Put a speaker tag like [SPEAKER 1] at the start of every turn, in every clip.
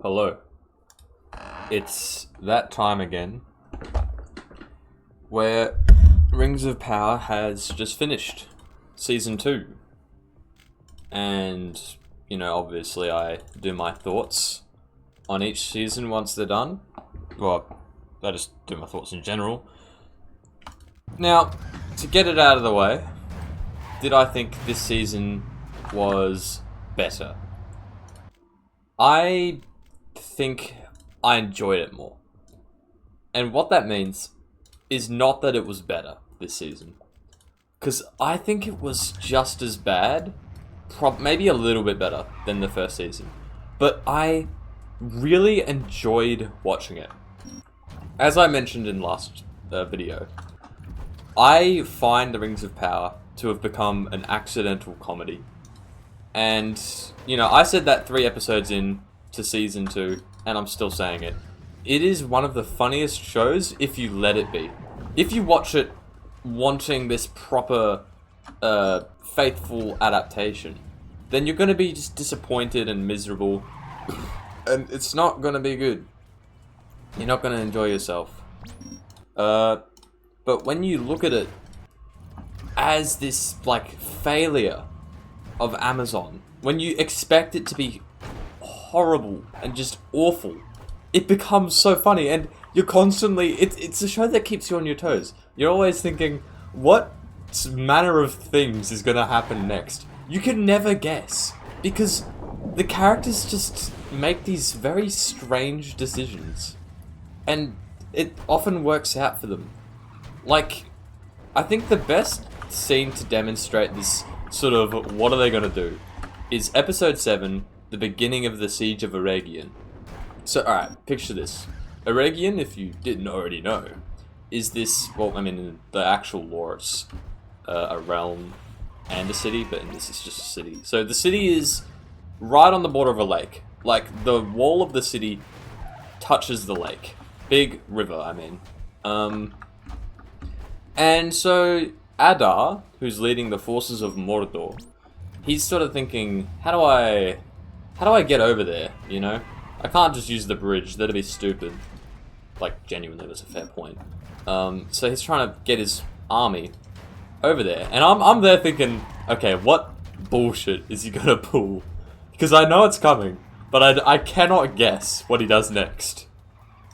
[SPEAKER 1] Hello. It's that time again where Rings of Power has just finished Season 2. And, obviously I do my thoughts on each season once they're done. Well, I just do my thoughts in general. Now, to get it out of the way, did I think this season was better? I think I enjoyed it more. And what that means is not that it was better this season. Because I think it was just as bad, maybe a little bit better than the first season. But I really enjoyed watching it. As I mentioned in last video, I find the Rings of Power to have become an accidental comedy. And, I said that 3 episodes in to Season 2, and I'm still saying it. It is one of the funniest shows if you let it be. If you watch it wanting this proper, faithful adaptation, then you're going to be just disappointed and miserable, and it's not going to be good. You're not going to enjoy yourself. But when you look at it as this, failure of Amazon, when you expect it to be horrible and just awful, it becomes so funny, and you're constantly, it's a show that keeps you on your toes. You're always thinking, what manner of things is gonna happen next? You can never guess, because the characters just make these very strange decisions, and it often works out for them. I think the best scene to demonstrate this sort of what are they gonna do is episode 7, the beginning of the Siege of Eregion. So, alright, picture this. Eregion, if you didn't already know, is this, in the actual lore, it's a realm and a city, but in this it's just a city. So the city is right on the border of a lake. The wall of the city touches the lake. Big river, And so Adar, who's leading the forces of Mordor, he's sort of thinking, how do I get over there, I can't just use the bridge, that'd be stupid. Genuinely, that's a fair point. So he's trying to get his army over there. And I'm there thinking, okay, what bullshit is he gonna pull? Because I know it's coming, but I cannot guess what he does next.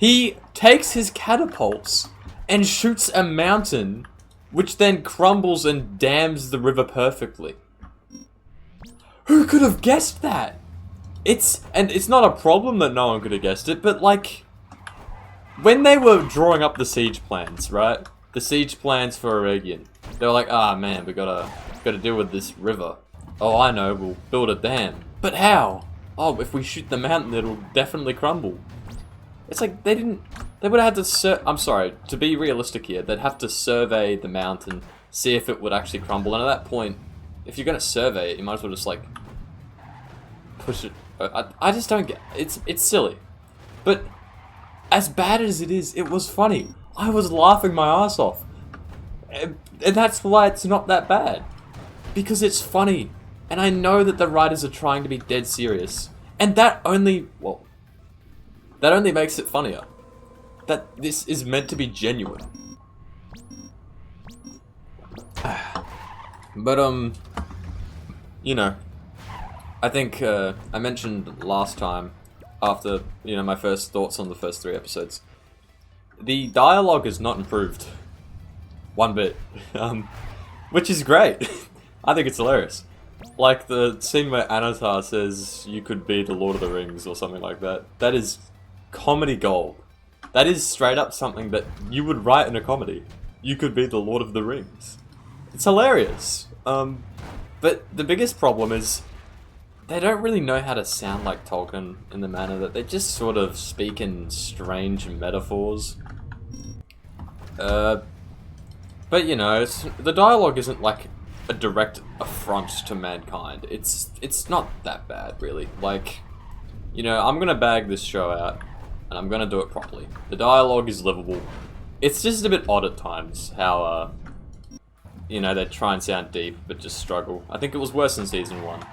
[SPEAKER 1] He takes his catapults and shoots a mountain, which then crumbles and dams the river perfectly. Who could have guessed that? It's not a problem that no one could have guessed it, but when they were drawing up the siege plans, right? The siege plans for Eregion, they were like, man, we gotta deal with this river. Oh, I know, we'll build a dam. But how? Oh, if we shoot the mountain, it'll definitely crumble. It's they would have had to I'm sorry, to be realistic here, they'd have to survey the mountain, see if it would actually crumble, and at that point, if you're gonna survey it, you might as well just push it. I just don't get it's silly. But as bad as it is, it was funny. I was laughing my ass off. And that's why it's not that bad. Because it's funny. And I know that the writers are trying to be dead serious. And that only makes it funnier. That this is meant to be genuine. But, I think, I mentioned last time, after, my first thoughts on the first 3 episodes, the dialogue is not improved. One bit. Which is great. I think it's hilarious. The scene where Anatar says, you could be the Lord of the Rings, or something like that. That is comedy gold. That is straight up something that you would write in a comedy. You could be the Lord of the Rings. It's hilarious. But the biggest problem is, they don't really know how to sound like Tolkien in the manner that they just sort of speak in strange metaphors. But the dialogue isn't a direct affront to mankind. It's not that bad, really. I'm gonna bag this show out, and I'm gonna do it properly. The dialogue is livable. It's just a bit odd at times, how, they try and sound deep, but just struggle. I think it was worse in Season 1.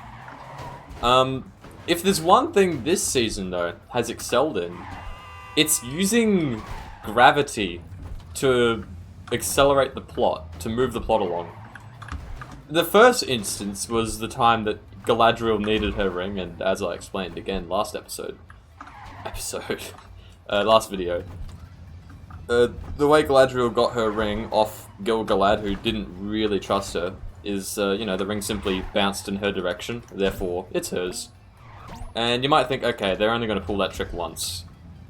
[SPEAKER 1] If there's one thing this season, though, has excelled in, it's using gravity to accelerate the plot, to move the plot along. The first instance was the time that Galadriel needed her ring, and as I explained again last last video, the way Galadriel got her ring off Gil-galad, who didn't really trust her, is, the ring simply bounced in her direction, therefore it's hers. And you might think, okay, they're only going to pull that trick once.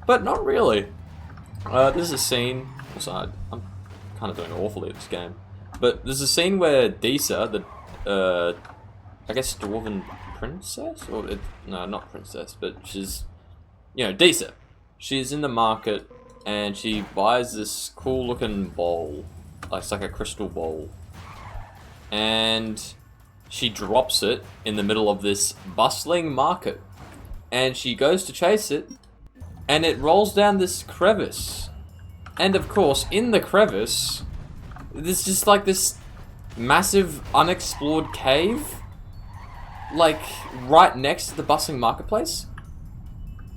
[SPEAKER 1] But not really. This is a scene... Also, I'm kind of doing awfully at this game. But there's a scene where Disa, the, I guess Dwarven princess? No, not princess, but she's... Disa. She's in the market, and she buys this cool-looking bowl. It's like a crystal bowl. And she drops it in the middle of this bustling market. And she goes to chase it, and it rolls down this crevice. And of course, in the crevice, there's just like this massive unexplored cave, like right next to the bustling marketplace.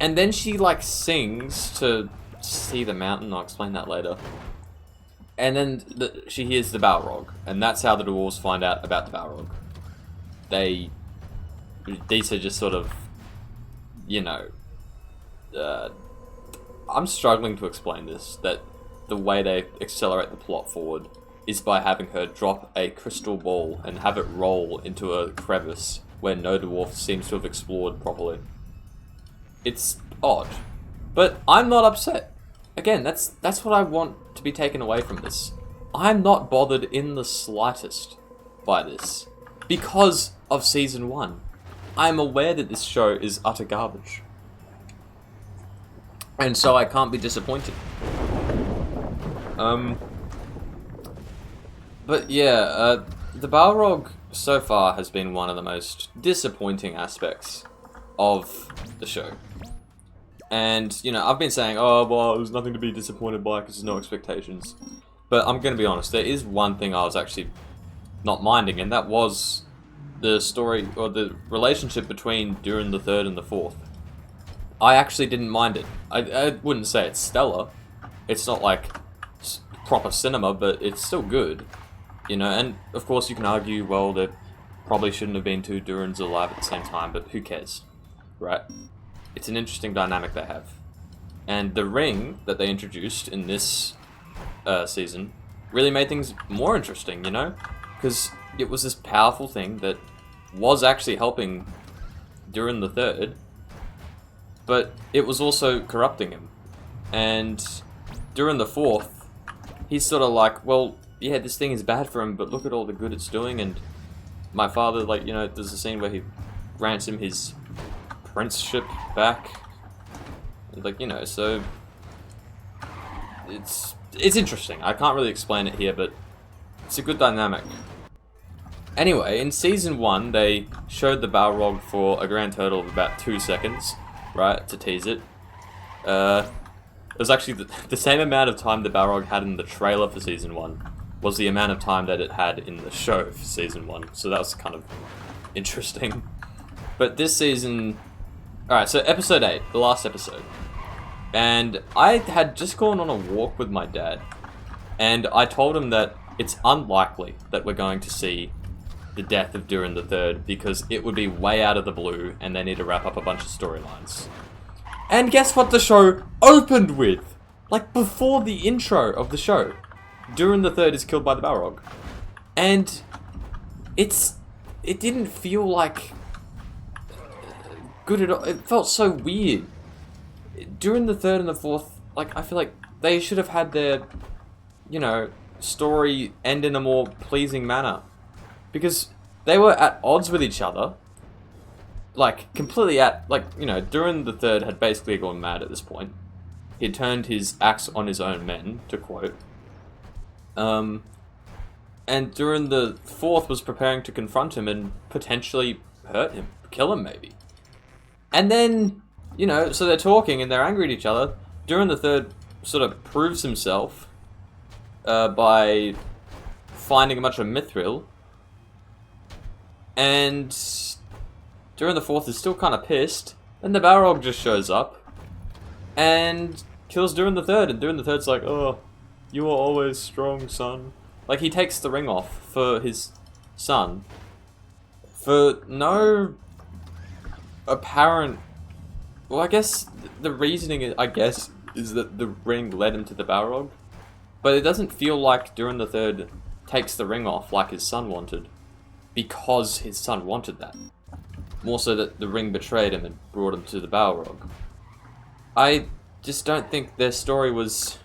[SPEAKER 1] And then she like sings to see the mountain. I'll explain that later. And then she hears the Balrog, and that's how the dwarves find out about the Balrog. Disa just sort of, I'm struggling to explain this, that the way they accelerate the plot forward is by having her drop a crystal ball and have it roll into a crevice where no dwarf seems to have explored properly. It's odd, but I'm not upset. Again, that's what I want to be taken away from this. I'm not bothered in the slightest by this, because of Season 1. I'm aware that this show is utter garbage. And so I can't be disappointed. But yeah, the Balrog so far has been one of the most disappointing aspects of the show. And, I've been saying, oh, well, there's nothing to be disappointed by because there's no expectations. But I'm going to be honest, there is one thing I was actually not minding, and that was the story, or the relationship between Durin the Third and the Fourth. I actually didn't mind it. I wouldn't say it's stellar. It's not like proper cinema, but it's still good. And of course you can argue, well, there probably shouldn't have been two Durins alive at the same time, but who cares, right? It's an interesting dynamic they have. And the ring that they introduced in this season really made things more interesting, Because it was this powerful thing that was actually helping Durin the Third, but it was also corrupting him. And Durin the Fourth, he's sort of like, well, yeah, this thing is bad for him, but look at all the good it's doing. And my father, there's a scene where he grants him his princeship back. So it's interesting. I can't really explain it here, but it's a good dynamic. Anyway, in Season 1, they showed the Balrog for a grand total of about 2 seconds, right, to tease it. It was actually the same amount of time the Balrog had in the trailer for Season 1 was the amount of time that it had in the show for Season 1, so that was kind of interesting. But this season... Alright, so Episode 8, the last episode. And I had just gone on a walk with my dad, and I told him that it's unlikely that we're going to see the death of Durin the Third, because it would be way out of the blue, and they need to wrap up a bunch of storylines. And guess what the show opened with? Like, before the intro of the show, Durin the Third is killed by the Balrog. And it didn't feel like good at all. It felt so weird. Durin the Third and the Fourth, I feel like they should have had their, story end in a more pleasing manner. Because they were at odds with each other. Completely Durin the Third had basically gone mad at this point. He turned his axe on his own men, to quote. And Durin the Fourth was preparing to confront him and potentially hurt him, kill him maybe. And then, so they're talking and they're angry at each other. Durin the Third sort of proves himself by finding a bunch of mithril. And during the 4th is still kind of pissed. Then the Balrog just shows up and kills during the 3rd, and during the 3rd's like, oh, you are always strong, son. Like, he takes the ring off for his son for no apparent... Well, I guess the reasoning, is that the ring led him to the Balrog. But it doesn't feel like during the 3rd takes the ring off like his son wanted, because his son wanted that. More so that the ring betrayed him and brought him to the Balrog. I just don't think their story was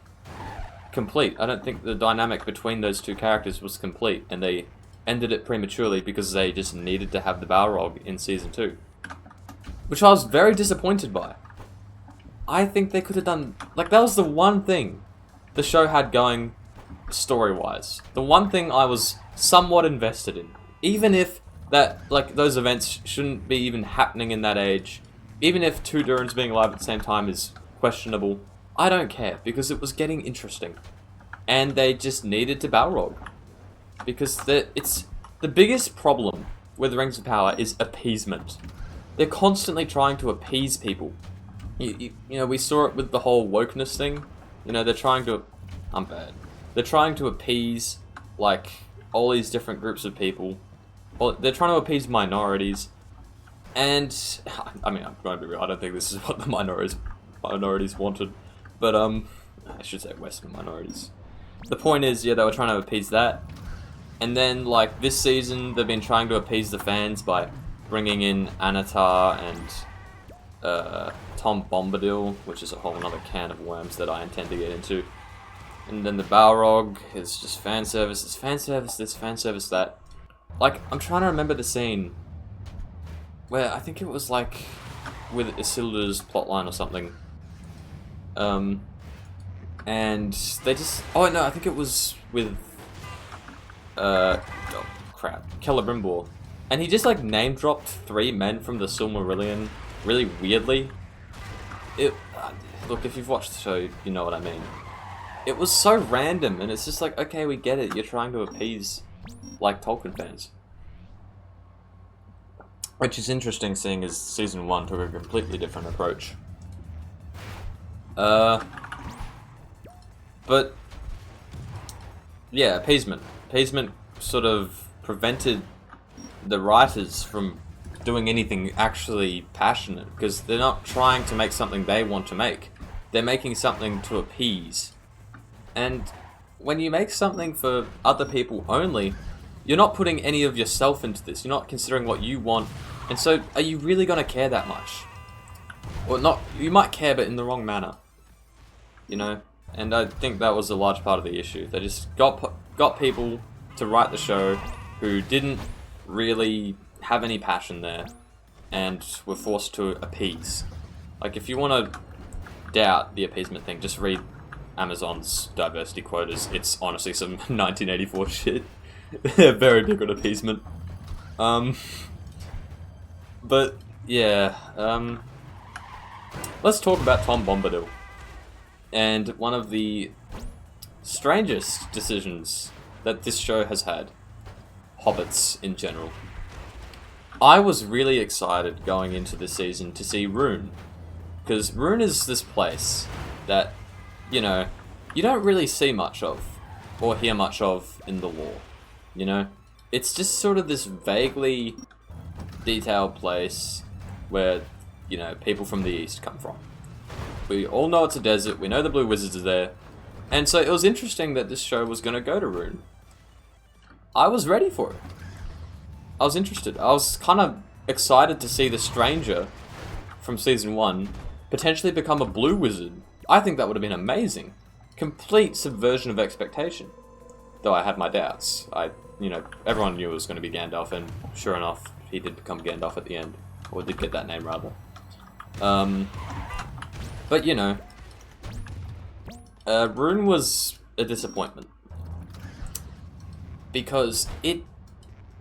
[SPEAKER 1] complete. I don't think the dynamic between those two characters was complete, and they ended it prematurely because they just needed to have the Balrog in Season 2. Which I was very disappointed by. I think they could have done... Like, that was the one thing the show had going story-wise. The one thing I was somewhat invested in. Even if that, like, those events shouldn't be even happening in that age. Even if two Durins being alive at the same time is questionable. I don't care, because it was getting interesting. And they just needed to Balrog. Because it's the biggest problem with the Rings of Power is appeasement. They're constantly trying to appease people. You know, we saw it with the whole wokeness thing. You know, they're trying to... I'm bad. They're trying to appease, like, all these different groups of people. Well, they're trying to appease minorities. And, I mean, I'm going to be real, I don't think this is what the minorities wanted. But, I should say Western minorities. The point is, yeah, they were trying to appease that. And then, like, this season, they've been trying to appease the fans by bringing in Anatar and Tom Bombadil, which is a whole other can of worms that I intend to get into. And then the Balrog is just fan service, there's fan service this, fan service that. Like, I'm trying to remember the scene where I think it was like with Isildur's plotline or something. And they just... Oh no, I think it was with... oh crap. Celebrimbor. And he just like name dropped 3 men from the Silmarillion really weirdly. Look, if you've watched the show, you know what I mean. It was so random, and it's just like, okay, we get it. You're trying to appease, like, Tolkien fans. Which is interesting, seeing as Season 1 took a completely different approach. But, yeah, appeasement. Appeasement sort of prevented the writers from doing anything actually passionate, because they're not trying to make something they want to make. They're making something to appease. And when you make something for other people only, you're not putting any of yourself into this. You're not considering what you want. And so, are you really going to care that much? Or not, you might care, but in the wrong manner. You know? And I think that was a large part of the issue. They just got people to write the show who didn't really have any passion there, and were forced to appease. Like, if you want to doubt the appeasement thing, just read Amazon's diversity quotas. It's honestly some 1984 shit. They're very big on appeasement. But, yeah, let's talk about Tom Bombadil. And one of the strangest decisions that this show has had. Hobbits in general. I was really excited going into this season to see Rhûn. Because Rhûn is this place that, you know, you don't really see much of, or hear much of in the lore, you know? It's just sort of this vaguely detailed place where, you know, people from the east come from. We all know it's a desert, we know the Blue Wizards are there, and so it was interesting that this show was going to go to Rhûn. I was ready for it. I was interested. I was kind of excited to see the stranger from Season 1 potentially become a Blue Wizard. I think that would have been amazing. Complete subversion of expectation. Though I had my doubts. You know, everyone knew it was going to be Gandalf, and sure enough, he did become Gandalf at the end. Or did get that name, rather. But, you know, Rhûn was a disappointment. Because it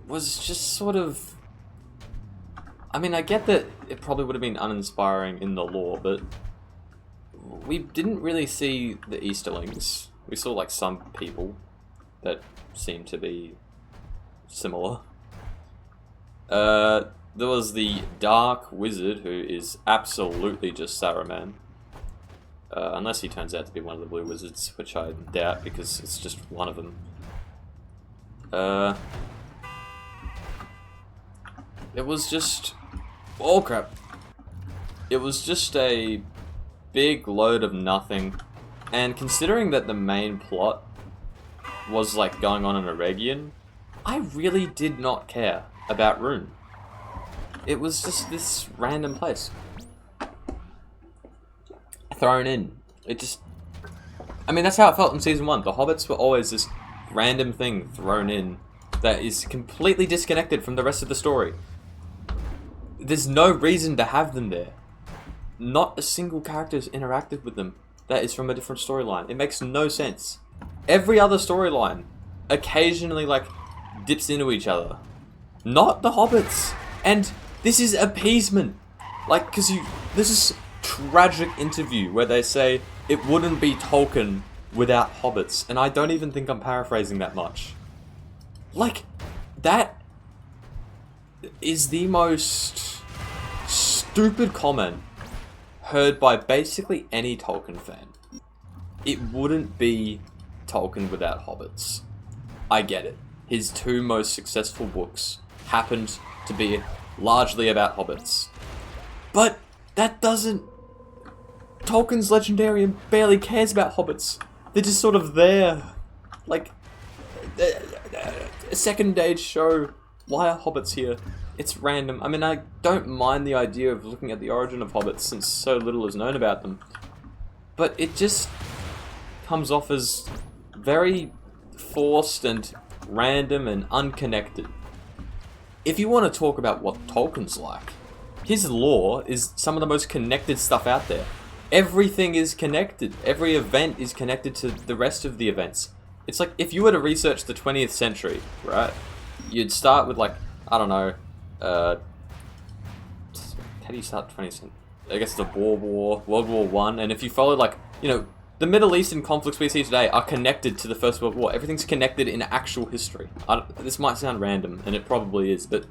[SPEAKER 1] was just sort of... I mean, I get that it probably would have been uninspiring in the lore, but we didn't really see the Easterlings. We saw, like, some people that seemed to be similar. There was the Dark Wizard, who is absolutely just Saruman. Unless he turns out to be one of the Blue Wizards, which I doubt because it's just one of them. It was just... oh crap. It was just a big load of nothing. And considering that the main plot was like going on in Eregion, I really did not care about Rune. It was just this random place thrown in. It just... I mean, that's how it felt in Season 1. The Hobbits were always this random thing thrown in that is completely disconnected from the rest of the story. There's no reason to have them there. Not a single character has interacted with them that is from a different storyline. It makes no sense. Every other storyline occasionally, like, dips into each other. Not the Hobbits. And this is Appeasement. Like, because this is tragic interview where they say it wouldn't be Tolkien without Hobbits. And I don't even think I'm paraphrasing that much. Like, that is the most stupid comment heard by basically any Tolkien fan. It wouldn't be Tolkien without Hobbits. I get it. His two most successful books happened to be largely about Hobbits. But that doesn't... Tolkien's Legendarium barely cares about Hobbits. They're just sort of there. Like, a second age show. Why are Hobbits here? It's random. I mean, I don't mind the idea of looking at the origin of Hobbits since so little is known about them. But it just comes off as very forced and random and unconnected. If you want to talk about what Tolkien's like, his lore is some of the most connected stuff out there. Everything is connected. Every event is connected to the rest of the events. It's like if you were to research the 20th century, right? You'd start with like, I don't know, how do you start 20th century? I guess the Boer War, World War One, and if you follow like, you know, the Middle Eastern conflicts we see today are connected to the First World War. Everything's connected in actual history. This might sound random, and it probably is, but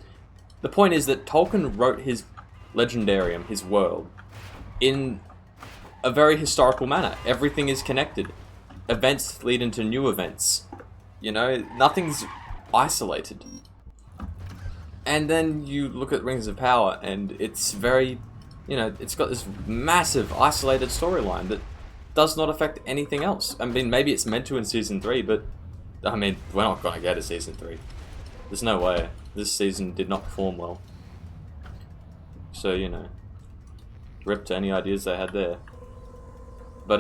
[SPEAKER 1] the point is that Tolkien wrote his Legendarium, his world, in a very historical manner. Everything is connected. Events lead into new events. You know, nothing's isolated. And then you look at Rings of Power, and it's very, you know, it's got this massive isolated storyline that does not affect anything else. I mean, maybe it's meant to in Season 3, but, I mean, we're not going to get a Season 3. There's no way. This season did not perform well. So, you know, rip to any ideas they had there. But,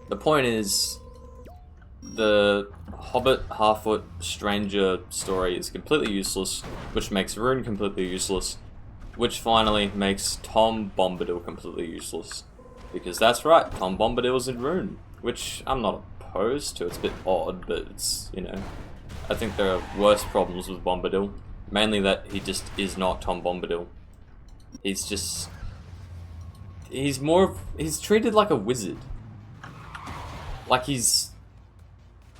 [SPEAKER 1] the point is, the Hobbit, Halffoot, Stranger story is completely useless, which makes Rune completely useless, which finally makes Tom Bombadil completely useless. Because that's right, Tom Bombadil's in Rune, which I'm not opposed to. It's a bit odd, but it's, you know, I think there are worse problems with Bombadil. Mainly that he just is not Tom Bombadil. He's just... he's treated like a wizard. Like he's...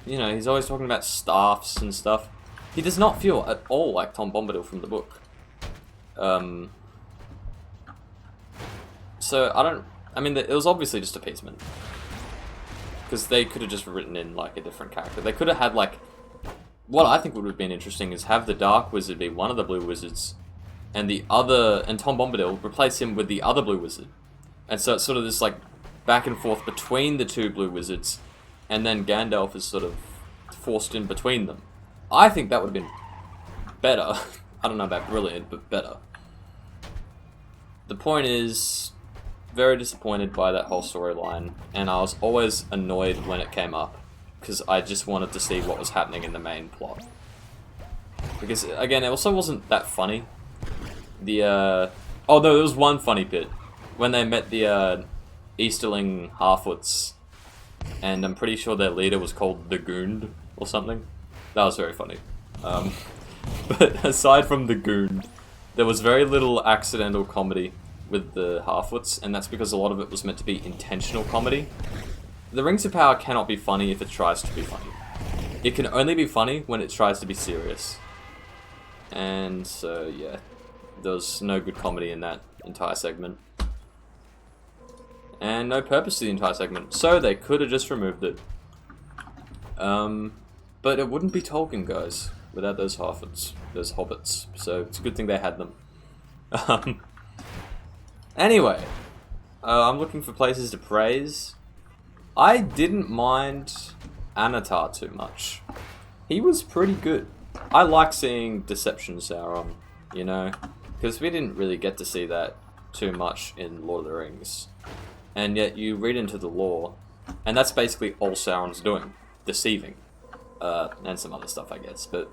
[SPEAKER 1] you know, he's always talking about staffs and stuff. He does not feel at all like Tom Bombadil from the book. So, I mean, it was obviously just Appeasement. Because they could have just written in, like, a different character. They could have had, like... what I think would have been interesting is have the Dark Wizard be one of the Blue Wizards, and Tom Bombadil replace him with the other Blue Wizard. And so it's sort of this, like, back and forth between the two Blue Wizards, and then Gandalf is sort of forced in between them. I think that would have been better. I don't know about brilliant, but better. The point is, very disappointed by that whole storyline, and I was always annoyed when it came up, because I just wanted to see what was happening in the main plot. Because, again, it also wasn't that funny. Oh no, there was one funny bit. When they met the Easterling Harfoots, and I'm pretty sure their leader was called the Goond, or something. That was very funny. But aside from the Goond, there was very little accidental comedy with the Harfoots, and that's because a lot of it was meant to be intentional comedy. The Rings of Power cannot be funny if it tries to be funny. It can only be funny when it tries to be serious. And so, yeah, there was no good comedy in that entire segment. And no purpose to the entire segment, so they could have just removed it. But it wouldn't be Tolkien, guys, without those hobbits. So it's a good thing they had them. Anyway, I'm looking for places to praise. I didn't mind Anatar too much. He was pretty good. I like seeing Deception Sauron, you know, because we didn't really get to see that too much in Lord of the Rings. And yet you read into the lore, and that's basically all Sauron's doing. Deceiving. And some other stuff, I guess, but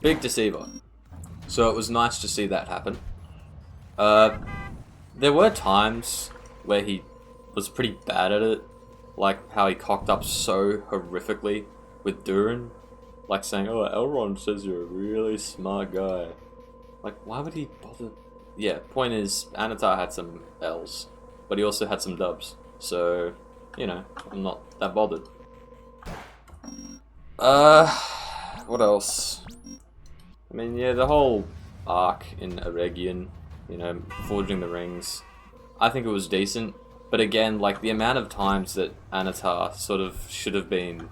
[SPEAKER 1] big deceiver. So it was nice to see that happen. There were times where he was pretty bad at it, like how he cocked up so horrifically with Durin, like saying, "Oh, Elrond says you're a really smart guy." Like, why would he bother? Yeah, point is, Anatar had some L's, but he also had some dubs, so, you know, I'm not that bothered. What else? I mean, yeah, the whole arc in Eregion, you know, forging the rings, I think it was decent, but again, like, the amount of times that Anatar sort of should have been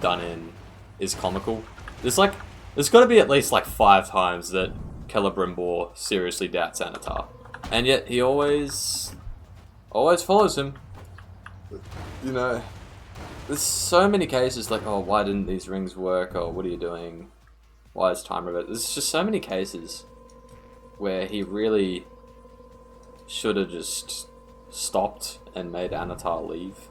[SPEAKER 1] done in is comical. There's got to be at least, like, 5 times that Celebrimbor seriously doubts Anatar, and yet he always follows him, you know. There's so many cases like, oh, why didn't these rings work? Or what are you doing? Why is time reversed? There's just so many cases where he really should have just stopped and made Anatar leave.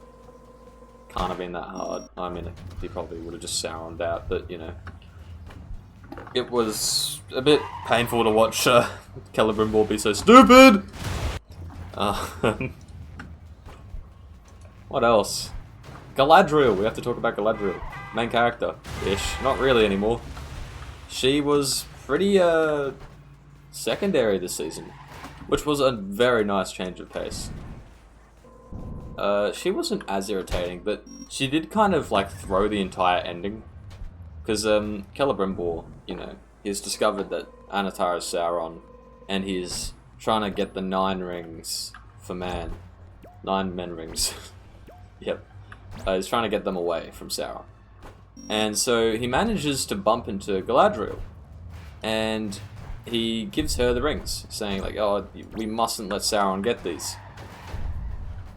[SPEAKER 1] Can't have been that hard. I mean, he probably would have just Sauroned out, but, you know. It was a bit painful to watch Celebrimbor be so stupid! What else? Galadriel, we have to talk about Galadriel. Main character-ish. Not really anymore. She was pretty, secondary this season, which was a very nice change of pace. She wasn't as irritating, but she did kind of, like, throw the entire ending. Because, Celebrimbor, you know, he's discovered that Anatar is Sauron, and he's trying to get the 9 rings for man. 9 men rings. Yep. He's trying to get them away from Sauron. And so he manages to bump into Galadriel. And he gives her the rings, saying like, oh, we mustn't let Sauron get these.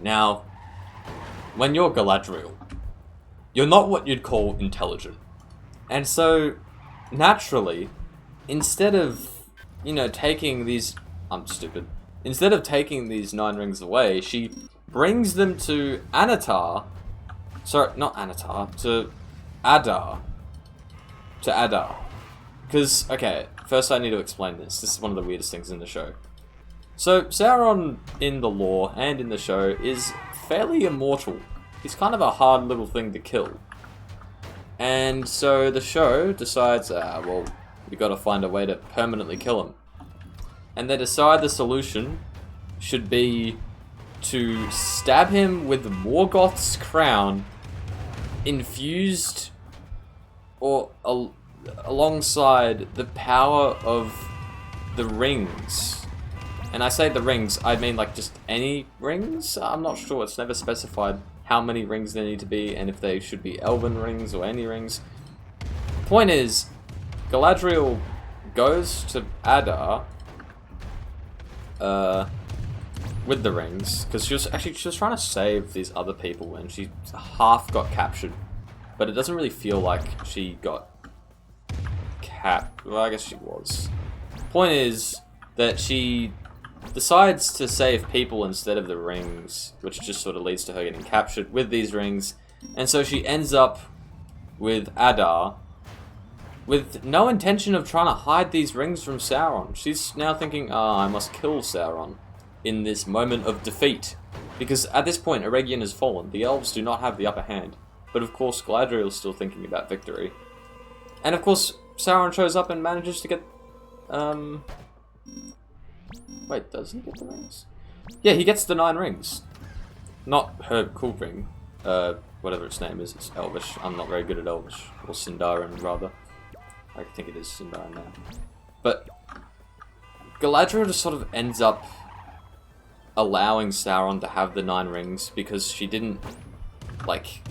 [SPEAKER 1] Now, when you're Galadriel, you're not what you'd call intelligent. And so, naturally, instead of, you know, taking these... I'm stupid. Instead of taking these 9 rings away, she brings them to Anatar... Sorry, not Anatar, to Adar. To Adar. Because, okay, first I need to explain this. This is one of the weirdest things in the show. So, Sauron in the lore and in the show is fairly immortal. He's kind of a hard little thing to kill. And so the show decides, well, we gotta find a way to permanently kill him. And they decide the solution should be to stab him with Morgoth's crown infused or alongside the power of the rings. And I say the rings, I mean like just any rings? I'm not sure, it's never specified how many rings there need to be and if they should be elven rings or any rings. Point is, Galadriel goes to Adar with the rings, because she was trying to save these other people and she half got captured, but it doesn't really feel like she got well, I guess she was. Point is that she decides to save people instead of the rings, which just sort of leads to her getting captured with these rings, and so she ends up with Adar with no intention of trying to hide these rings from Sauron. She's now thinking, I must kill Sauron in this moment of defeat, because at this point Eregion has fallen. The elves do not have the upper hand, but of course Galadriel is still thinking about victory. And of course Sauron shows up and manages to get wait, does he get the rings? Yeah, he gets the 9 rings. Not her cool ring. Whatever its name is. It's Elvish. I'm not very good at Elvish. Or Sindarin, rather. I think it is Sindarin now. But Galadriel just sort of ends up allowing Sauron to have the 9 rings because she didn't, like...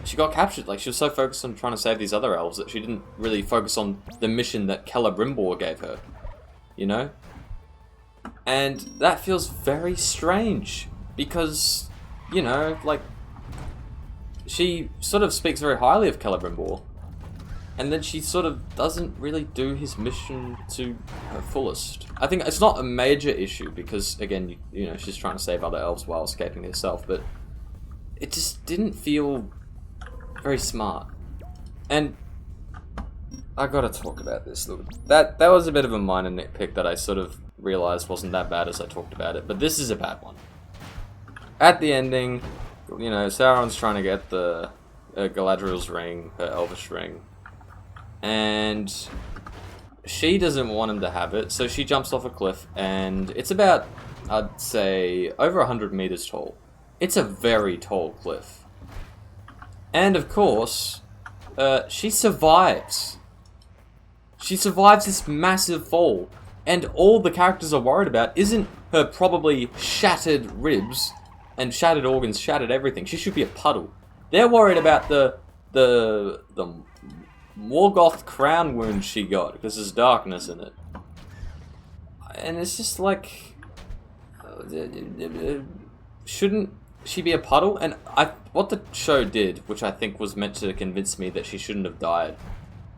[SPEAKER 1] She got captured. Like, she was so focused on trying to save these other elves that she didn't really focus on the mission that Celebrimbor gave her. You know? And that feels very strange. Because, you know, like... She sort of speaks very highly of Celebrimbor. And then she sort of doesn't really do his mission to her fullest. I think it's not a major issue because, again, you know, she's trying to save other elves while escaping herself. But it just didn't feel... very smart. And I gotta talk about this. Look, that was a bit of a minor nitpick that I sort of realized wasn't that bad as I talked about it, but this is a bad one. At the ending, you know, Sauron's trying to get the Galadriel's ring, her Elvish ring, and she doesn't want him to have it, so she jumps off a cliff, and it's about, I'd say, over 100 meters tall. It's a very tall cliff. And of course, she survives. She survives this massive fall. And all the characters are worried about isn't her probably shattered ribs and shattered organs, shattered everything. She should be a puddle. They're worried about the Morgoth crown wound she got because there's darkness in it. And it's just like... shouldn't she be a puddle? And what the show did, which I think was meant to convince me that she shouldn't have died,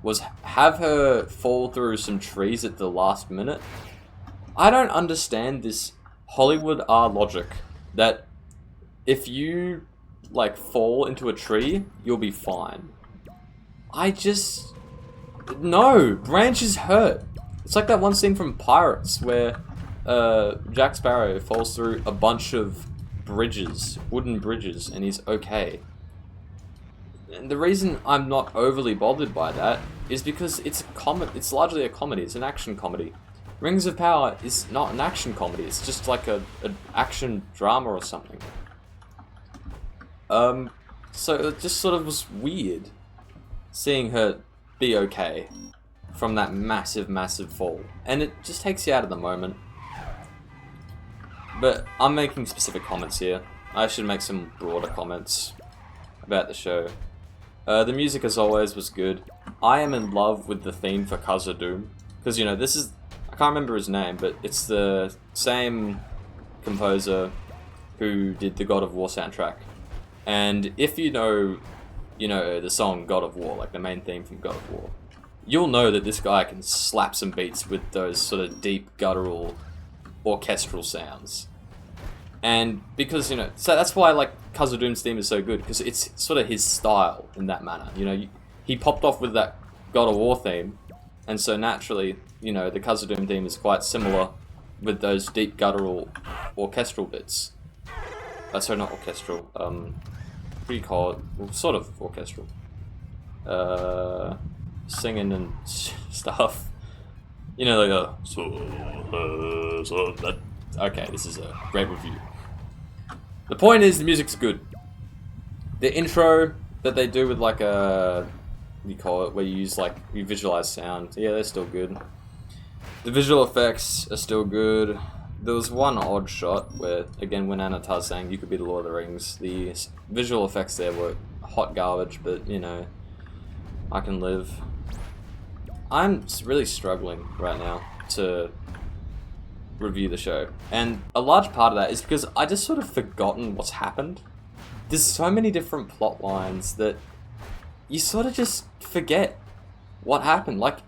[SPEAKER 1] was have her fall through some trees at the last minute. I don't understand this Hollywood R logic that if you, like, fall into a tree, you'll be fine. No! Branches hurt! It's like that one scene from Pirates where Jack Sparrow falls through a bunch of bridges, wooden bridges, and he's okay. And the reason I'm not overly bothered by that is because it's it's largely a comedy, it's an action comedy. Rings of Power is not an action comedy, it's just like an action drama or something. So it just sort of was weird seeing her be okay from that massive, massive fall. And it just takes you out of the moment. But I'm making specific comments here. I should make some broader comments about the show. The music, as always, was good. I am in love with the theme for Khazad-dûm. Because, you know, this is... I can't remember his name, but it's the same composer who did the God of War soundtrack. And if you know the song God of War, like the main theme from God of War, you'll know that this guy can slap some beats with those sort of deep, guttural, orchestral sounds. And because, you know, so that's why, like, Khazad-dûm's theme is so good, because it's sort of his style in that manner. You know, he popped off with that God of War theme, and so naturally, you know, the Khazad-dûm theme is quite similar with those deep, guttural, orchestral bits. Sorry, not orchestral, what do you call it? Well, sort of orchestral. Singing and stuff. You know, like that. Okay, this is a great review. The point is, the music's good. The intro that they do with like a, what do you call it, where you use like, you visualize sound, yeah, they're still good. The visual effects are still good. There was one odd shot where, again, when Anatar's saying you could be the Lord of the Rings, the visual effects there were hot garbage, but, you know, I can live. I'm really struggling right now to review the show, and a large part of that is because I just sort of forgotten what's happened. There's so many different plot lines that you sort of just forget what happened. Like,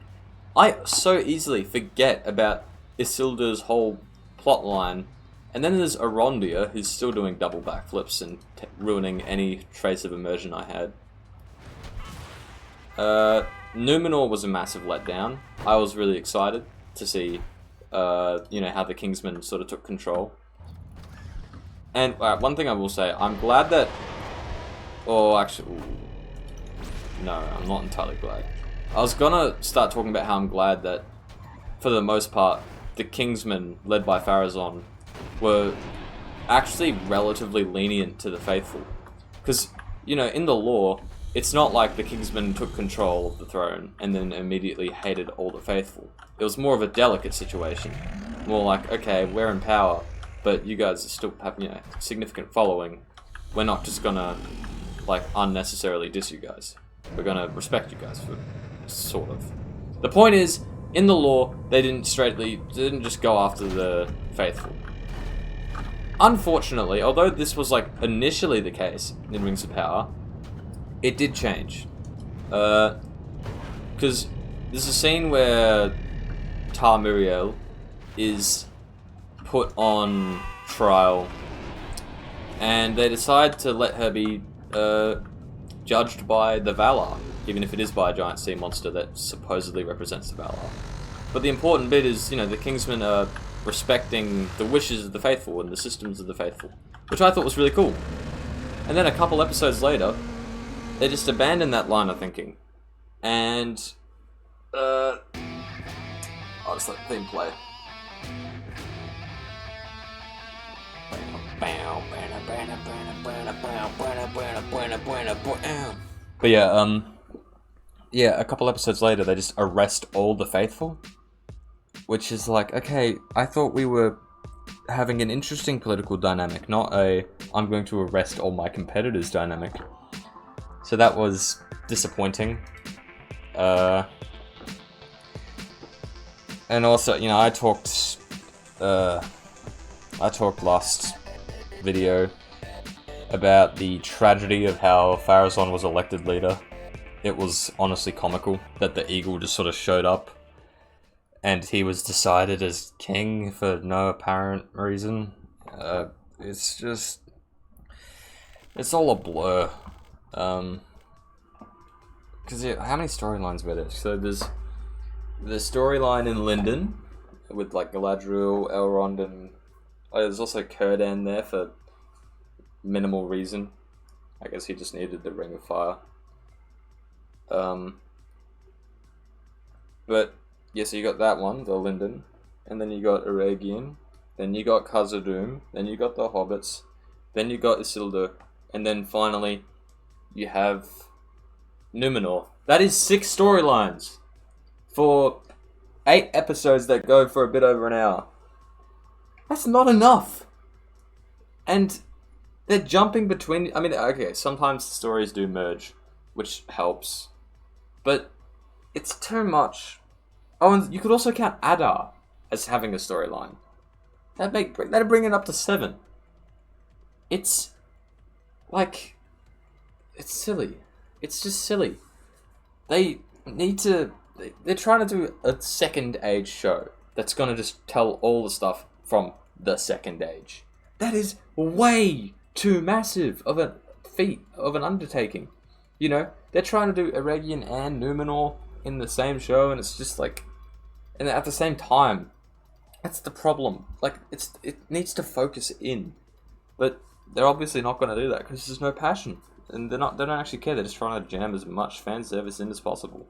[SPEAKER 1] I so easily forget about Isildur's whole plot line, and then there's Arondir, who's still doing double backflips and ruining any trace of immersion I had. Numenor was a massive letdown. I was really excited to see you know, how the Kingsmen sort of took control. And one thing I will say, I'm glad that... Oh, actually... No, I'm not entirely glad. I was gonna start talking about how I'm glad that, for the most part, the Kingsmen, led by Pharazôn, were actually relatively lenient to the faithful. Because, you know, in the lore, it's not like the Kingsmen took control of the throne and then immediately hated all the faithful. It was more of a delicate situation. More like, okay, we're in power, but you guys still have, you know, significant following. We're not just gonna, like, unnecessarily diss you guys. We're gonna respect you guys for, sort of. The point is, in the law, they didn't just go after the faithful. Unfortunately, although this was, like, initially the case in Rings of Power, it did change. Because there's a scene where Tar Miriel is put on trial, and they decide to let her be judged by the Valar, even if it is by a giant sea monster that supposedly represents the Valar. But the important bit is, you know, the Kingsmen are respecting the wishes of the faithful and the systems of the faithful, which I thought was really cool. And then a couple episodes later, they just abandoned that line of thinking, and I'll just let the theme play. But yeah, a couple episodes later, they just arrest all the faithful, which is like, okay, I thought we were having an interesting political dynamic, not a I'm going to arrest all my competitors dynamic. So that was disappointing. And also, you know, I talked last video about the tragedy of how Pharazôn was elected leader. It was honestly comical that the eagle just sort of showed up and he was decided as king for no apparent reason. It's just... it's all a blur. Because how many storylines were there? So there's the storyline in Lindon with like Galadriel, Elrond, and there's also Círdan there for minimal reason. I guess he just needed the Ring of Fire. But yeah, so you got that one, the Lindon, and then you got Eregion, then you got Khazad-dûm, then you got the Hobbits, then you got Isildur, and then finally you have Númenor. That is 6 storylines for 8 episodes that go for a bit over an hour. That's not enough. And they're jumping between... I mean, okay, sometimes the stories do merge, which helps. But it's too much. Oh, and you could also count Adar as having a storyline. That'd bring it up to 7. It's... like... it's silly. It's just silly. They need to... they're trying to do a Second Age show that's going to just tell all the stuff from the Second Age. That is way too massive of a feat, of an undertaking. You know, they're trying to do Eregion and Númenor in the same show, and it's just like... and at the same time. That's the problem. Like, it needs to focus in. But they're obviously not going to do that because there's no passion. And they don't actually care. They're just trying to jam as much fan service in as possible.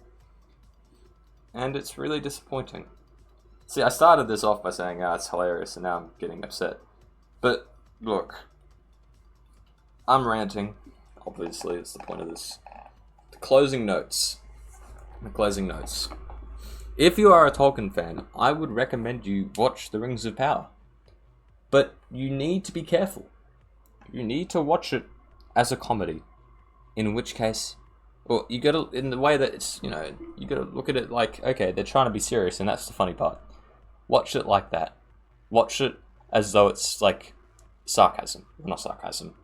[SPEAKER 1] And it's really disappointing. See, I started this off by saying, it's hilarious, and now I'm getting upset. But, look. I'm ranting. Obviously, it's the point of this. The closing notes. If you are a Tolkien fan, I would recommend you watch The Rings of Power. But you need to be careful. You need to watch it as a comedy. In which case... well, you gotta... in the way that it's, you know... you gotta look at it like, okay, they're trying to be serious, and that's the funny part. Watch it like that. Watch it as though it's, like, sarcasm. Not sarcasm.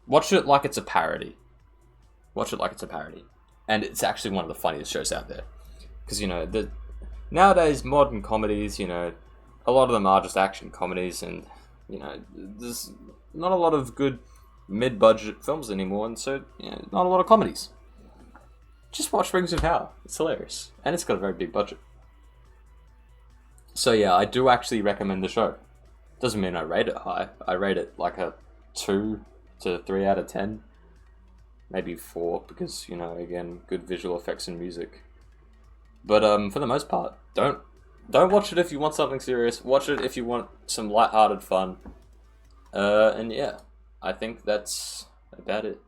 [SPEAKER 1] Watch it like it's a parody. And it's actually one of the funniest shows out there. Because, you know, nowadays, modern comedies, you know, a lot of them are just action comedies, and, you know, there's not a lot of good mid-budget films anymore, and so, you know, not a lot of comedies. Just watch Rings of Power. It's hilarious. And it's got a very big budget. So yeah, I do actually recommend the show. Doesn't mean I rate it high. I rate it like a 2 to 3 out of 10. Maybe 4, because, you know, again, good visual effects and music. But for the most part, don't watch it if you want something serious. Watch it if you want some lighthearted fun. And yeah, I think that's about it.